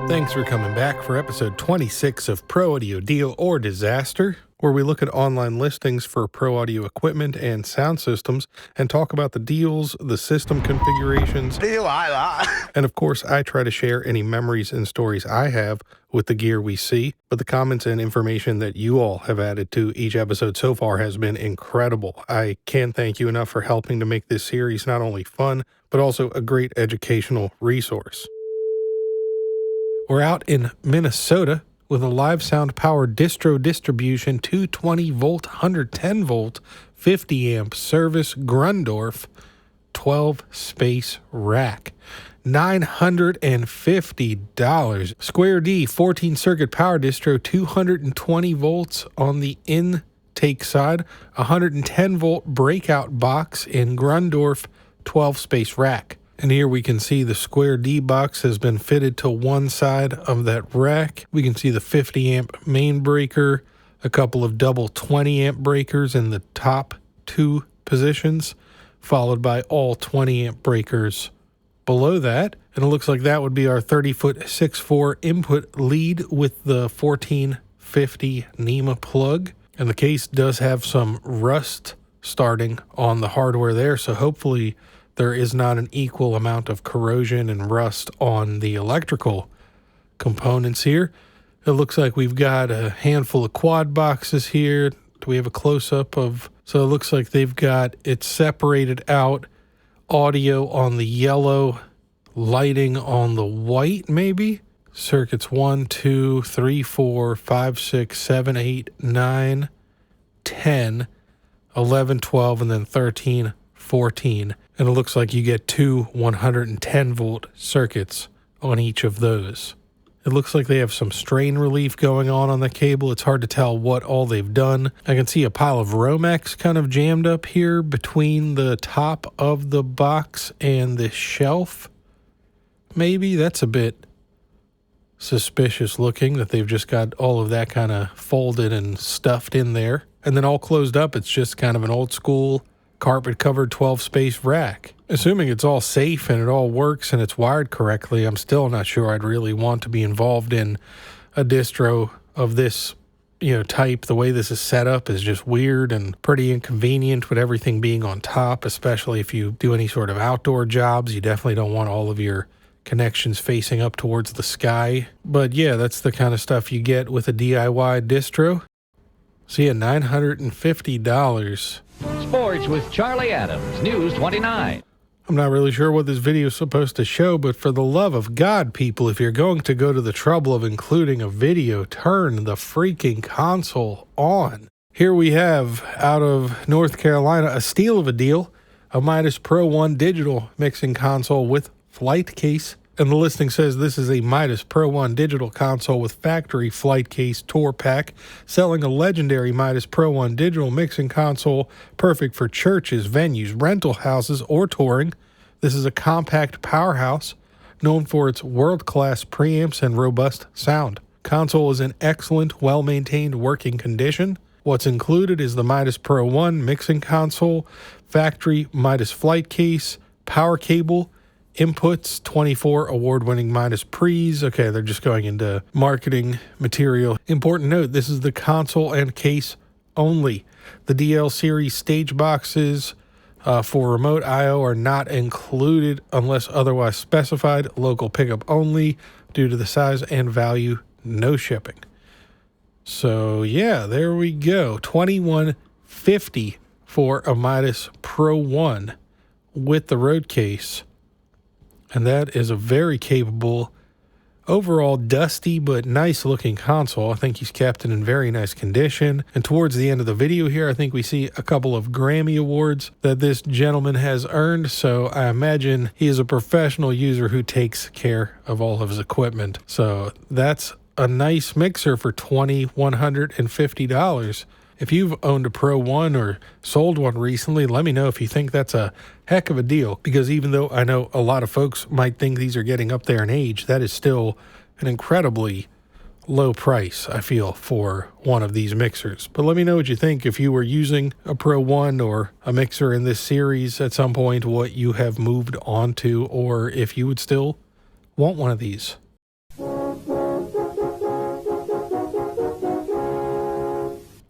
Thanks for coming back for episode 26 of Pro Audio Deal or Disaster, where we look at online listings for pro audio equipment and sound systems and talk about the deals, the system configurations, and of course I try to share any memories and stories I have with the gear we see, but the comments and information that you all have added to each episode so far has been incredible. I can't thank you enough for helping to make this series not only fun, but also a great educational resource. We're out in Minnesota with a live sound power distro distribution 220 volt, 110 volt, 50 amp service Grundorf 12 space rack. $950. Square D 14 circuit power distro, 220 volts on the intake side, 110 volt breakout box in Grundorf 12 space rack. And here we can see the Square D box has been fitted to one side of that rack. We can see the 50 amp main breaker, a couple of double 20 amp breakers in the top two positions, followed by all 20 amp breakers below that. And it looks like that would be our 30-foot 6.4 input lead with the 1450 NEMA plug. And the case does have some rust starting on the hardware there, so hopefully there is not an equal amount of corrosion and rust on the electrical components here. It looks like we've got a handful of quad boxes here. Do we have a close-up of... So it looks like they've got it separated out, audio on the yellow, lighting on the white maybe? Circuits 1, 2, 3, 4, 5, 6, 7, 8, 9, 10, 11, 12, and then 13, 14. And it looks like you get two 110 volt circuits on each of those. It looks like they have some strain relief going on the cable. It's hard to tell what all they've done. I can see a pile of Romex kind of jammed up here between the top of the box and the shelf. Maybe that's a bit suspicious looking that they've just got all of that kind of folded and stuffed in there. And then all closed up, it's just kind of an old school carpet covered 12 space rack. Assuming it's all safe and it all works and it's wired correctly, I'm still not sure I'd really want to be involved in a distro of this, type. The way this is set up is just weird and pretty inconvenient with everything being on top, especially if you do any sort of outdoor jobs. You definitely don't want all of your connections facing up towards the sky. But yeah, that's the kind of stuff you get with a DIY distro. So yeah, $950. Sports with Charlie Adams, News 29. I'm not really sure what this video is supposed to show, but for the love of God, people, if you're going to go to the trouble of including a video, turn the freaking console on. Here we have, out of North Carolina, a steal of a deal, a Midas Pro 1 digital mixing console with flight case. And the listing says this is a Midas Pro 1 digital console with factory flight case tour pack, selling a legendary Midas Pro 1 digital mixing console, perfect for churches, venues, rental houses, or touring. This is a compact powerhouse known for its world-class preamps and robust sound. Console is in excellent, well-maintained working condition. What's included is the Midas Pro 1 mixing console, factory Midas flight case, power cable, inputs, 24 award-winning Midas pre's. Okay, they're just going into marketing material. Important note, this is the console and case only. The DL series stage boxes for remote I/O are not included unless otherwise specified. Local pickup only. Due to the size and value, no shipping. So yeah, there we go. $2,150 for a Midas Pro 1 with the road case. And that is a very capable, overall dusty but nice looking console. I think he's kept it in very nice condition. And towards the end of the video here, I think we see a couple of Grammy Awards that this gentleman has earned. So I imagine he is a professional user who takes care of all of his equipment. So that's a nice mixer for $2,150. If you've owned a Pro 1 or sold one recently, let me know if you think that's a heck of a deal, because even though I know a lot of folks might think these are getting up there in age, that is still an incredibly low price, I feel, for one of these mixers. But let me know what you think if you were using a Pro 1 or a mixer in this series at some point, what you have moved on to, or if you would still want one of these.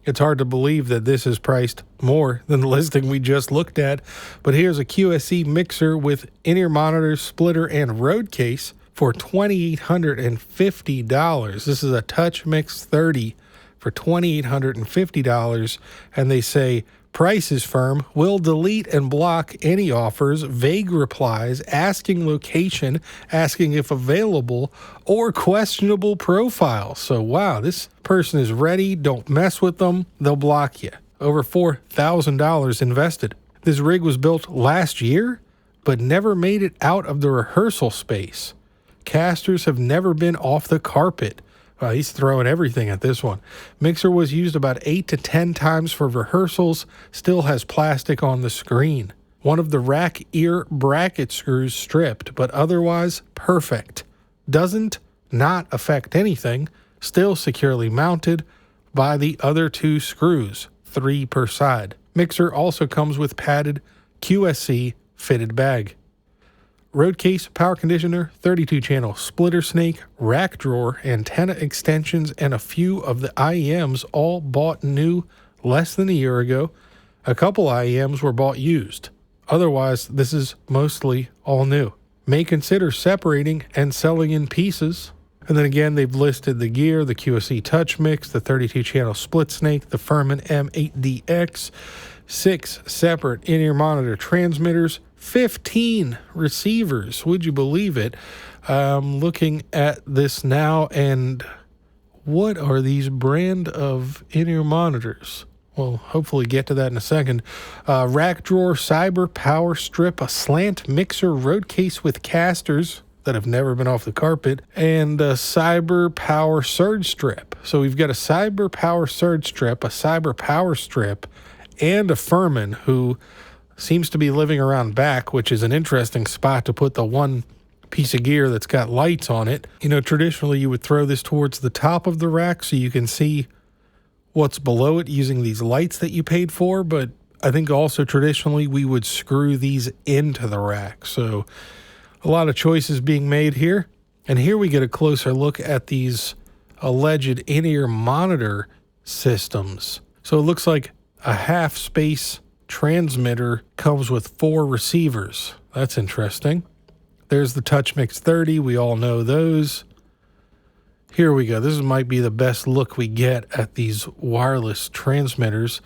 It's hard to believe that this is priced more than the listing we just looked at, but here's a QSC mixer with in-ear monitor, splitter, and road case for $2,850. This is a TouchMix 30 for $2,850, and they say price is firm, will delete and block any offers, vague replies, asking location, asking if available, or questionable profile. So wow, this person is ready. Don't mess with them. They'll block you. Over $4,000 invested. This rig was built last year, but never made it out of the rehearsal space. Casters have never been off the carpet. He's throwing everything at this one. Mixer was used about 8 to 10 times for rehearsals. Still has plastic on the screen. One of the rack ear bracket screws stripped, but otherwise perfect. Doesn't not affect anything. Still securely mounted by the other 2 screws, 3 per side. Mixer also comes with padded QSC fitted bag. Road case, power conditioner, 32-channel splitter snake, rack drawer, antenna extensions, and a few of the IEMs all bought new less than a year ago. A couple IEMs were bought used. Otherwise, this is mostly all new. May consider separating and selling in pieces. And then again, they've listed the gear, the QSC TouchMix, the 32-channel split snake, the Furman M8DX, 6 separate in-ear monitor transmitters, 15 receivers. Would you believe it? Looking at this now, and what are these brand of in-ear monitors? We'll hopefully get to that in a second. Rack drawer, cyber power strip, a slant mixer road case with casters that have never been off the carpet, and a cyber power surge strip. So we've got a cyber power surge strip, a cyber power strip, and a Furman who seems to be living around back, which is an interesting spot to put the one piece of gear that's got lights on it. You know, traditionally you would throw this towards the top of the rack so you can see what's below it using these lights that you paid for, but I think also traditionally we would screw these into the rack. So a lot of choices being made here. And here we get a closer look at these alleged in-ear monitor systems. So it looks like a half space transmitter comes with 4 receivers. That's interesting. There's the TouchMix 30. We all know those. Here we go. This might be the best look we get at these wireless transmitters.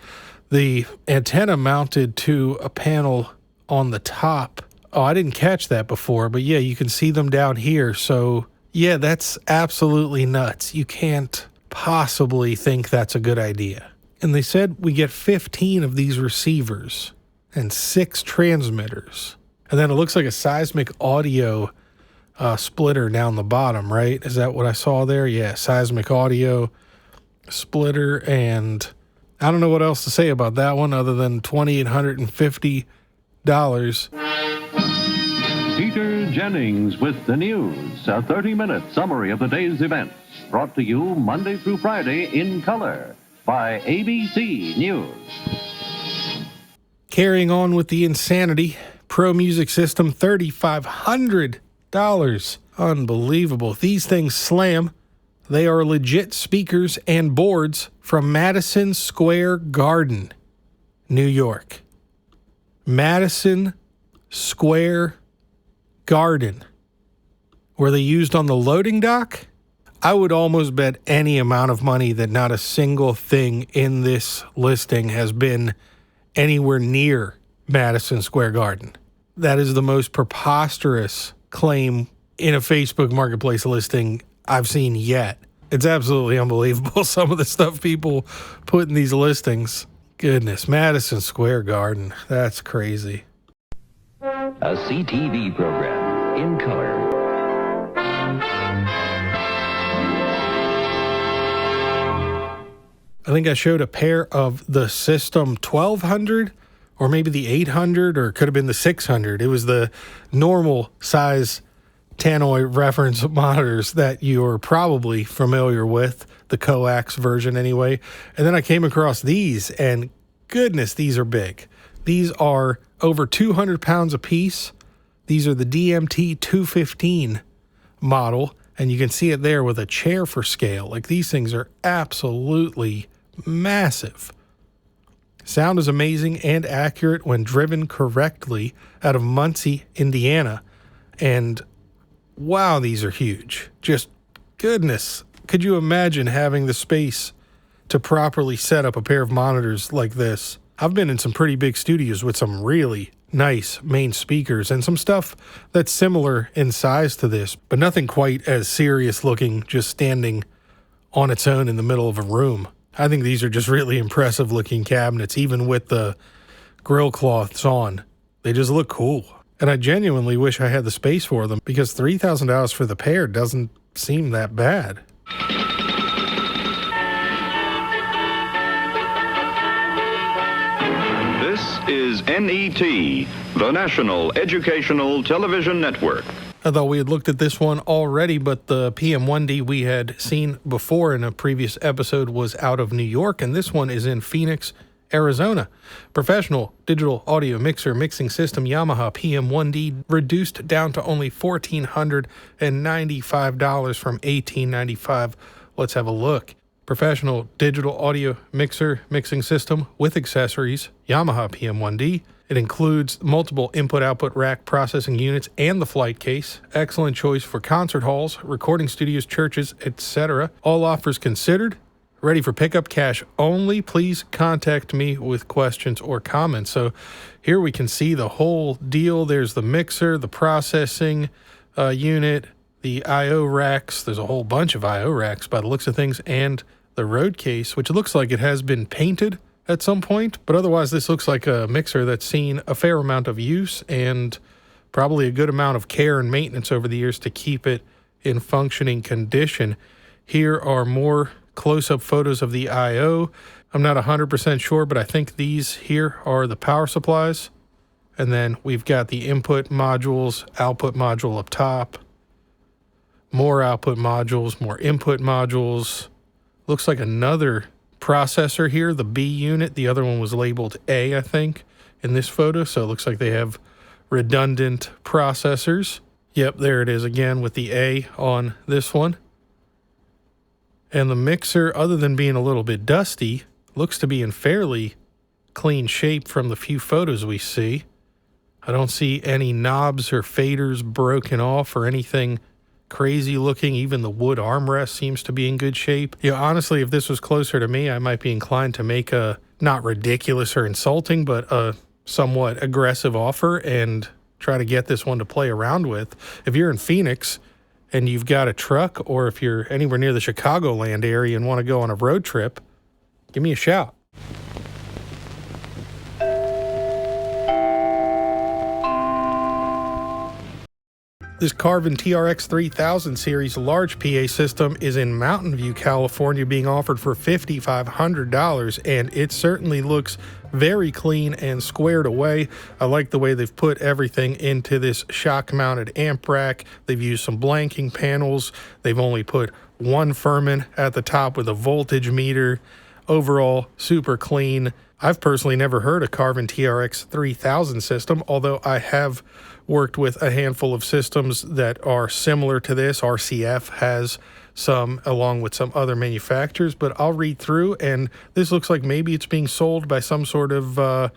The antenna mounted to a panel on the top. Oh, I didn't catch that before, but yeah, you can see them down here. So yeah, that's absolutely nuts. You can't possibly think that's a good idea. And they said we get 15 of these receivers and 6 transmitters. And then it looks like a seismic audio splitter down the bottom, right? Is that what I saw there? Yeah, seismic audio splitter. And I don't know what else to say about that one other than $2,850. Peter Jennings with the news. A 30-minute summary of the day's events. Brought to you Monday through Friday in color by ABC News. Carrying on with the insanity, Pro Music System, $3,500. Unbelievable. These things slam. They are legit speakers and boards from Madison Square Garden, New York. Madison Square Garden. Were they used on the loading dock? I would almost bet any amount of money that not a single thing in this listing has been anywhere near Madison Square Garden. That is the most preposterous claim in a Facebook Marketplace listing I've seen yet. It's absolutely unbelievable, some of the stuff people put in these listings. Goodness, Madison Square Garden. That's crazy. A CTV program in color. I think I showed a pair of the System 1200 or maybe the 800, or it could have been the 600. It was the normal size Tannoy reference monitors that you're probably familiar with, the coax version anyway. And then I came across these, and goodness, these are big. These are over 200 pounds a piece. These are the DMT 215 model, and you can see it there with a chair for scale. Like, these things are absolutely massive. Sound is amazing and accurate when driven correctly out of Muncie, Indiana. And wow, these are huge. Just goodness. Could you imagine having the space to properly set up a pair of monitors like this? I've been in some pretty big studios with some really nice main speakers and some stuff that's similar in size to this, but nothing quite as serious looking, just standing on its own in the middle of a room. I think these are just really impressive looking cabinets, even with the grill cloths on. They just look cool. And I genuinely wish I had the space for them, because $3,000 for the pair doesn't seem that bad. This is NET, the National Educational Television Network. I thought we had looked at this one already, but the PM1D we had seen before in a previous episode was out of New York, and this one is in Phoenix, Arizona. Professional digital audio mixer mixing system Yamaha PM1D, reduced down to only $1,495 from $1,895. Let's have a look. Professional digital audio mixer mixing system with accessories, Yamaha PM1D. It includes multiple input-output rack processing units and the flight case. Excellent choice for concert halls, recording studios, churches, etc. All offers considered. Ready for pickup, cash only. Please contact me with questions or comments. So here we can see the whole deal. There's the mixer, the processing unit, the I.O. racks. There's a whole bunch of I.O. racks by the looks of things, and the road case, which looks like it has been painted at some point, but otherwise this looks like a mixer that's seen a fair amount of use and probably a good amount of care and maintenance over the years to keep it in functioning condition. Here are more close-up photos of the I.O. I'm not 100% sure, but I think these here are the power supplies. And then we've got the input modules, output module up top, more output modules, more input modules. Looks like another processor here, the B unit. The other one was labeled A, I think, in this photo. So it looks like they have redundant processors. Yep, there it is again with the A on this one. And the mixer, other than being a little bit dusty, looks to be in fairly clean shape from the few photos we see. I don't see any knobs or faders broken off or anything crazy looking. Even the wood armrest seems to be in good shape. You know, honestly, if this was closer to me, I might be inclined to make a not ridiculous or insulting, but a somewhat aggressive offer and try to get this one to play around with. If you're in Phoenix and you've got a truck, or if you're anywhere near the Chicagoland area and want to go on a road trip, give me a shout. This Carvin TRX 3000 series large PA system is in Mountain View, California, being offered for $5,500, and it certainly looks very clean and squared away. I like the way they've put everything into this shock-mounted amp rack. They've used some blanking panels. They've only put one Furman at the top with a voltage meter. Overall, super clean. I've personally never heard a Carvin TRX 3000 system, although I have worked with a handful of systems that are similar to this. RCF has some, along with some other manufacturers, but I'll read through, and this looks like maybe it's being sold by some sort of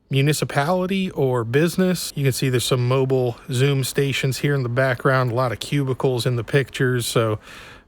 municipality or business. You can see there's some mobile Zoom stations here in the background, a lot of cubicles in the pictures, so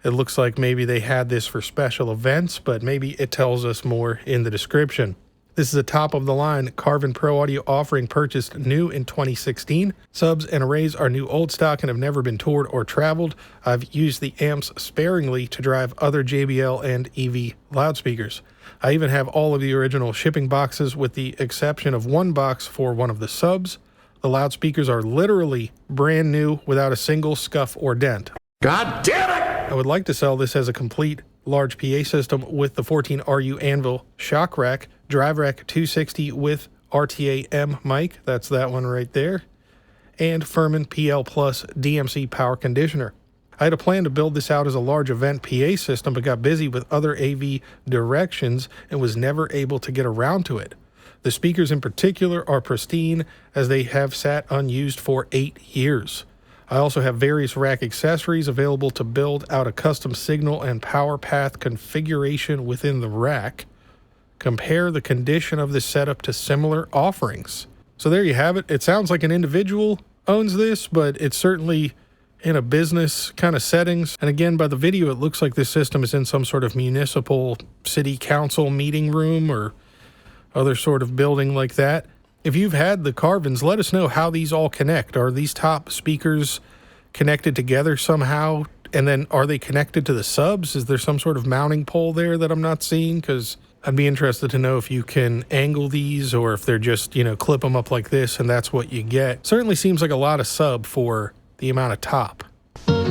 it looks like maybe they had this for special events, but maybe it tells us more in the description. This is a top-of-the-line Carvin Pro Audio offering, purchased new in 2016. Subs and arrays are new old stock and have never been toured or traveled. I've used the amps sparingly to drive other JBL and EV loudspeakers. I even have all of the original shipping boxes with the exception of one box for one of the subs. The loudspeakers are literally brand new without a single scuff or dent. God damn it! I would like to sell this as a complete large PA system with the 14 RU Anvil shock rack, drive rack 260 with RTA M mic, that's that one right there, and Furman PL Plus DMC power conditioner. I had a plan to build this out as a large event PA system, but got busy with other AV directions and was never able to get around to it. The speakers in particular are pristine, as they have sat unused for 8 years. I also have various rack accessories available to build out a custom signal and power path configuration within the rack. Compare the condition of this setup to similar offerings. So there you have it. It sounds like an individual owns this, but it's certainly in a business kind of settings. And again, by the video, it looks like this system is in some sort of municipal city council meeting room or other sort of building like that. If you've had the Carvins, let us know how these all connect. Are these top speakers connected together somehow? And then are they connected to the subs? Is there some sort of mounting pole there that I'm not seeing? Because I'd be interested to know if you can angle these or if they're just, clip them up like this and that's what you get. Certainly seems like a lot of sub for the amount of top.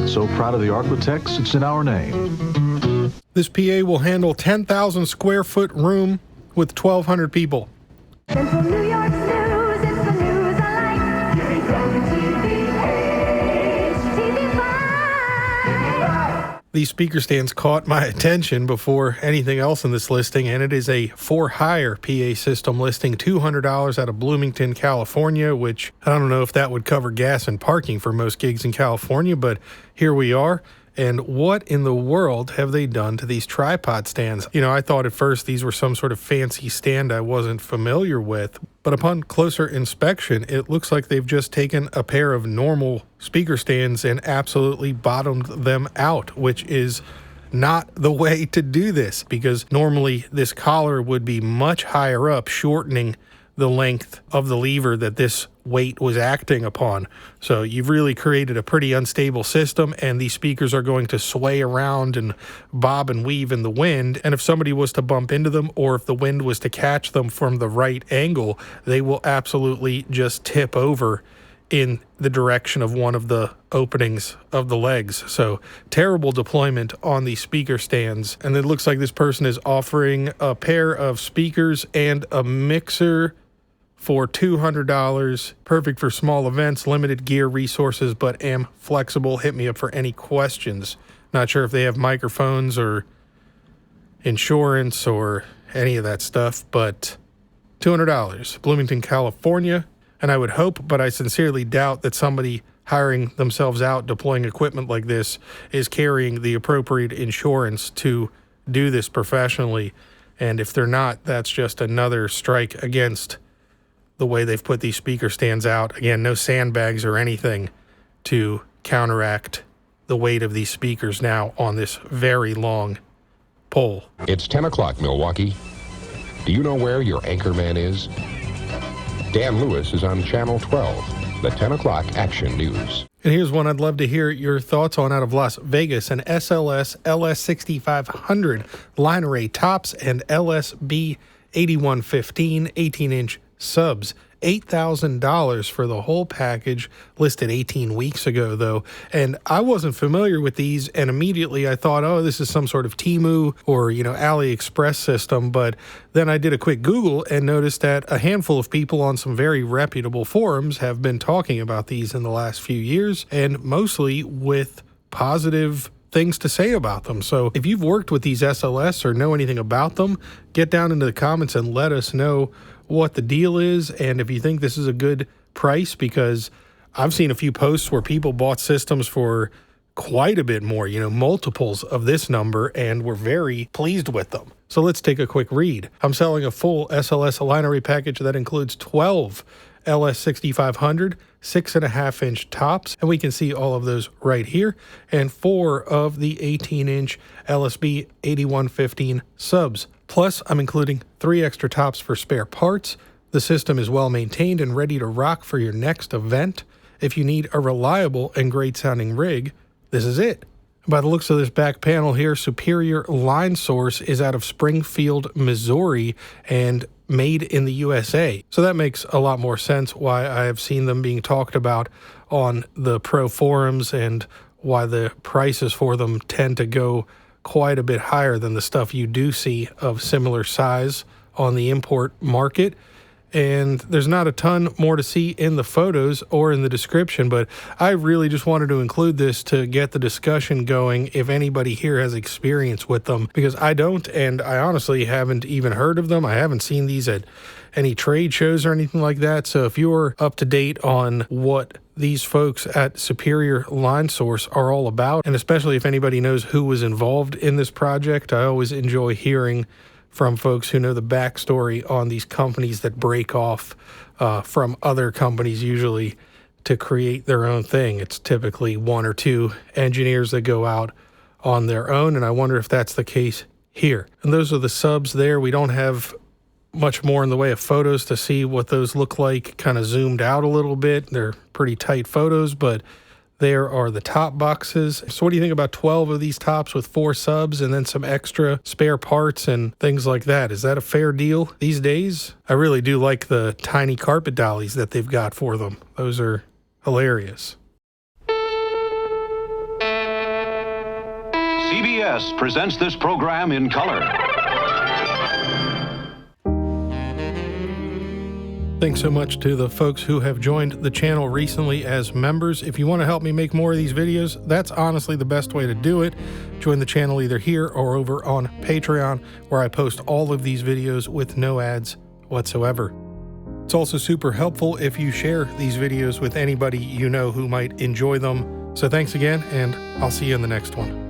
So proud of the architects, it's in our name. This PA will handle 10,000 square foot room with 1,200 people. Central New York's news, it's the news I like. WTVH-TV5. These speaker stands caught my attention before anything else in this listing, and it is a for-hire PA system listing $200 out of Bloomington, California, which I don't know if that would cover gas and parking for most gigs in California, but here we are. And what in the world have they done to these tripod stands? I thought at first these were some sort of fancy stand I wasn't familiar with, but upon closer inspection, it looks like they've just taken a pair of normal speaker stands and absolutely bottomed them out, which is not the way to do this, because normally this collar would be much higher up, shortening the length of the lever that this weight was acting upon. So you've really created a pretty unstable system, and these speakers are going to sway around and bob and weave in the wind. And if somebody was to bump into them, or if the wind was to catch them from the right angle, they will absolutely just tip over in the direction of one of the openings of the legs. So terrible deployment on these speaker stands. And it looks like this person is offering a pair of speakers and a mixer for $200. Perfect for small events, limited gear resources, but am flexible. Hit me up for any questions. Not sure if they have microphones or insurance or any of that stuff, but $200, Bloomington, California. And I would hope, but I sincerely doubt, that somebody hiring themselves out deploying equipment like this is carrying the appropriate insurance to do this professionally. And if they're not, that's just another strike against the way they've put these speaker stands out. Again, no sandbags or anything to counteract the weight of these speakers now on this very long pole. It's 10 o'clock, Milwaukee. Do you know where your anchor man is? Dan Lewis is on Channel 12, the 10 o'clock Action News. And here's one I'd love to hear your thoughts on out of Las Vegas: an SLS LS6500 line array tops and LSB 8115 18-inch subs. $8,000 for the whole package, listed 18 weeks ago though. And I wasn't familiar with these, and immediately I thought, oh, this is some sort of Temu or AliExpress system. But then I did a quick Google and noticed that a handful of people on some very reputable forums have been talking about these in the last few years, and mostly with positive things to say about them. So if you've worked with these SLS or know anything about them, get down into the comments and let us know what the deal is, and if you think this is a good price, because I've seen a few posts where people bought systems for quite a bit more, multiples of this number, and were very pleased with them. So let's take a quick read. I'm selling a full SLS line array package that includes 12 LS6500 6.5-inch tops, and we can see all of those right here, and 4 of the 18-inch LSB 8115 subs. Plus, I'm including 3 extra tops for spare parts. The system is well maintained and ready to rock for your next event. If you need a reliable and great sounding rig, this is it. By the looks of this back panel here, Superior Line Source is out of Springfield, Missouri, and made in the USA. So that makes a lot more sense why I have seen them being talked about on the pro forums, and why the prices for them tend to go quite a bit higher than the stuff you do see of similar size on the import market. And there's not a ton more to see in the photos or in the description, but I really just wanted to include this to get the discussion going if anybody here has experience with them, because I don't, and I honestly haven't even heard of them. I haven't seen these at any trade shows or anything like that. So if you're up to date on what these folks at Superior Line Source are all about, and especially if anybody knows who was involved in this project, I always enjoy hearing from folks who know the backstory on these companies that break off from other companies, usually to create their own thing. It's typically one or two engineers that go out on their own, and I wonder if that's the case here. And those are the subs there. We don't have much more in the way of photos to see what those look like, kind of zoomed out a little bit. They're pretty tight photos, but there are the top boxes. So what do you think about 12 of these tops with 4 subs and then some extra spare parts and things like that? Is that a fair deal these days? I really do like the tiny carpet dollies that they've got for them. Those are hilarious. CBS presents this program in color. Thanks so much to the folks who have joined the channel recently as members. If you want to help me make more of these videos, that's honestly the best way to do it. Join the channel either here or over on Patreon, where I post all of these videos with no ads whatsoever. It's also super helpful if you share these videos with anybody you know who might enjoy them. So thanks again, and I'll see you in the next one.